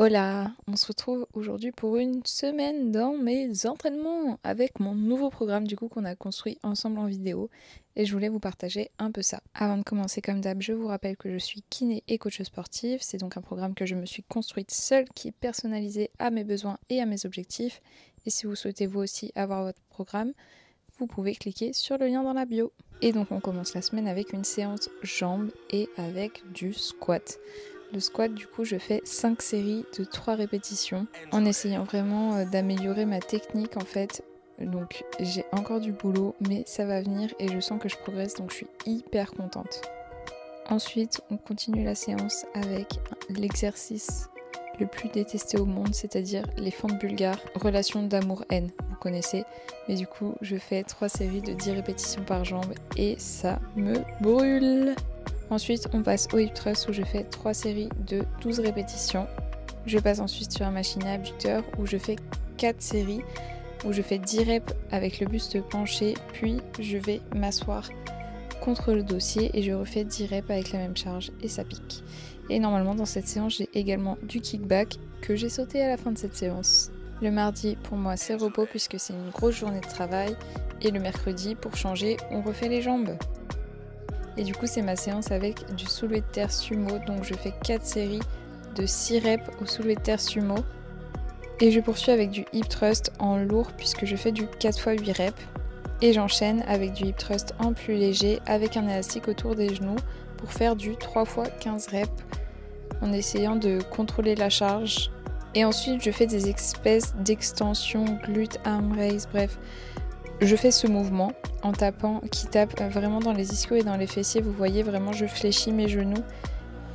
Hola, on se retrouve aujourd'hui pour une semaine dans mes entraînements avec mon nouveau programme du coup qu'on a construit ensemble en vidéo et je voulais vous partager un peu ça. Avant de commencer comme d'hab, je vous rappelle que je suis kiné et coach sportive, c'est donc un programme que je me suis construite seule qui est personnalisé à mes besoins et à mes objectifs et si vous souhaitez vous aussi avoir votre programme, vous pouvez cliquer sur le lien dans la bio. Et donc on commence la semaine avec une séance jambes et avec du squat. Le squat, du coup, je fais 5 séries de 3 répétitions en essayant vraiment d'améliorer ma technique en fait. Donc j'ai encore du boulot, mais ça va venir et je sens que je progresse, donc je suis hyper contente. Ensuite, on continue la séance avec l'exercice le plus détesté au monde, c'est-à-dire les fentes bulgares, relation d'amour-haine, vous connaissez. Mais du coup, je fais 3 séries de 10 répétitions par jambe et ça me brûle. Ensuite, on passe au hip thrust où je fais 3 séries de 12 répétitions. Je passe ensuite sur la machine à abducteurs où je fais 4 séries où je fais 10 reps avec le buste penché, puis je vais m'asseoir contre le dossier et je refais 10 reps avec la même charge et ça pique. Et normalement dans cette séance, j'ai également du kickback que j'ai sauté à la fin de cette séance. Le mardi, pour moi, c'est repos puisque c'est une grosse journée de travail et le mercredi, pour changer, on refait les jambes. Et du coup, c'est ma séance avec du soulevé de terre sumo. Donc, je fais 4 séries de 6 reps au soulevé de terre sumo. Et je poursuis avec du hip thrust en lourd puisque je fais du 4x8 reps. Et j'enchaîne avec du hip thrust en plus léger avec un élastique autour des genoux pour faire du 3x15 reps en essayant de contrôler la charge. Et ensuite, je fais des espèces d'extensions, glutes, arm raise, bref. Je fais ce mouvement en tapant, qui tape vraiment dans les ischios et dans les fessiers. Vous voyez vraiment, je fléchis mes genoux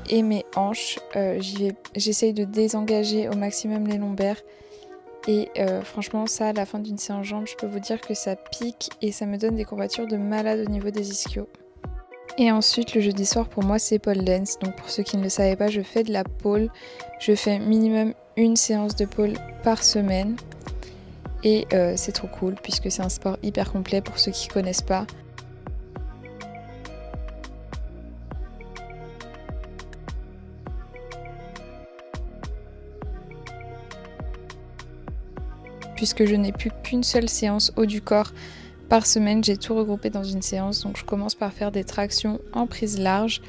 et mes hanches. J'essaye de désengager au maximum les lombaires. Et franchement, ça, à la fin d'une séance jambes, je peux vous dire que ça pique et ça me donne des courbatures de malade au niveau des ischios. Et ensuite, le jeudi soir, pour moi, c'est pole dance. Donc pour ceux qui ne le savaient pas, je fais de la pole. Je fais minimum une séance de pole par semaine. Et c'est trop cool puisque c'est un sport hyper complet pour ceux qui ne connaissent pas. Puisque je n'ai plus qu'une seule séance haut du corps par semaine, j'ai tout regroupé dans une séance. Donc je commence par faire des tractions en prise large.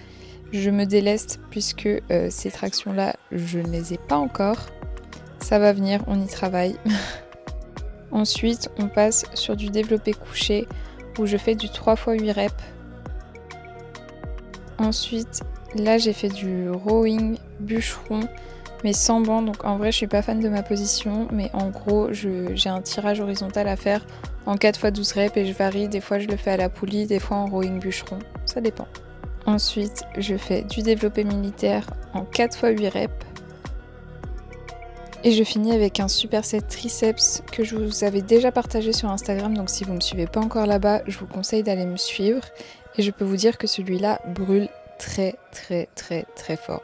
Je me déleste puisque ces tractions-là, je ne les ai pas encore. Ça va venir, on y travaille. Ensuite, on passe sur du développé couché où je fais du 3x8 reps. Ensuite, là j'ai fait du rowing bûcheron mais sans banc. Donc en vrai, je suis pas fan de ma position, mais en gros, j'ai un tirage horizontal à faire en 4x12 reps et je varie. Des fois, je le fais à la poulie, des fois en rowing bûcheron. Ça dépend. Ensuite, je fais du développé militaire en 4x8 reps. Et je finis avec un superset triceps que je vous avais déjà partagé sur Instagram. Donc si vous ne me suivez pas encore là-bas, je vous conseille d'aller me suivre. Et je peux vous dire que celui-là brûle très fort.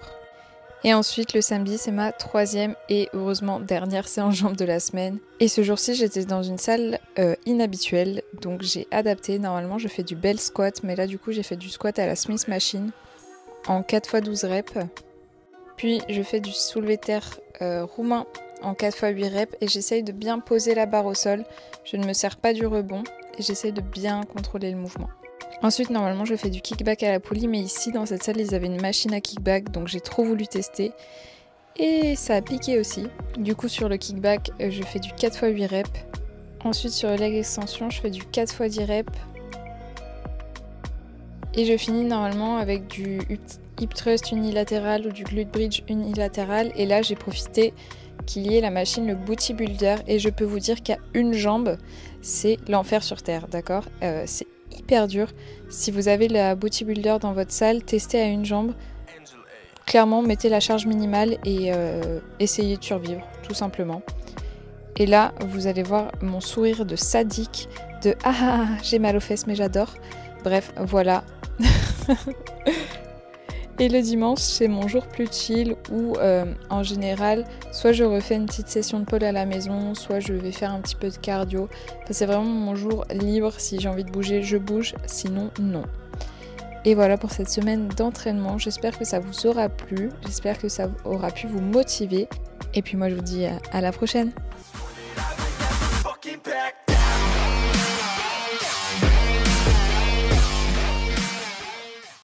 Et ensuite, le samedi, c'est ma 3e et heureusement dernière séance jambes de la semaine. Et ce jour-ci, j'étais dans une salle inhabituelle, donc j'ai adapté. Normalement, je fais du bell squat, mais là, du coup, j'ai fait du squat à la Smith Machine en 4x12 reps. Puis, je fais du soulevé de terre roumain en 4x8 reps et j'essaye de bien poser la barre au sol. Je ne me sers pas du rebond et j'essaye de bien contrôler le mouvement. Ensuite, normalement, je fais du kickback à la poulie, mais ici, dans cette salle, ils avaient une machine à kickback, donc j'ai trop voulu tester. Et ça a piqué aussi. Du coup, sur le kickback, je fais du 4x8 reps. Ensuite, sur le leg extension, je fais du 4x10 reps. Et je finis normalement avec du hip thrust unilatéral ou du glute bridge unilatéral. Et là, j'ai profité qu'il y ait la machine, le booty builder. Et je peux vous dire qu'à une jambe, c'est l'enfer sur terre, d'accord ? C'est hyper dur. Si vous avez la booty builder dans votre salle, testez à une jambe. Clairement, mettez la charge minimale et essayez de survivre, tout simplement. Et là, vous allez voir mon sourire de sadique, de « Ah, j'ai mal aux fesses, mais j'adore ». Bref, voilà. Et le dimanche, c'est mon jour plus chill où, en général, soit je refais une petite session de pole à la maison, soit je vais faire un petit peu de cardio. Enfin, c'est vraiment mon jour libre. Si j'ai envie de bouger, je bouge. Sinon, non. Et voilà pour cette semaine d'entraînement. J'espère que ça vous aura plu. J'espère que ça aura pu vous motiver. Et puis moi je vous dis à la prochaine.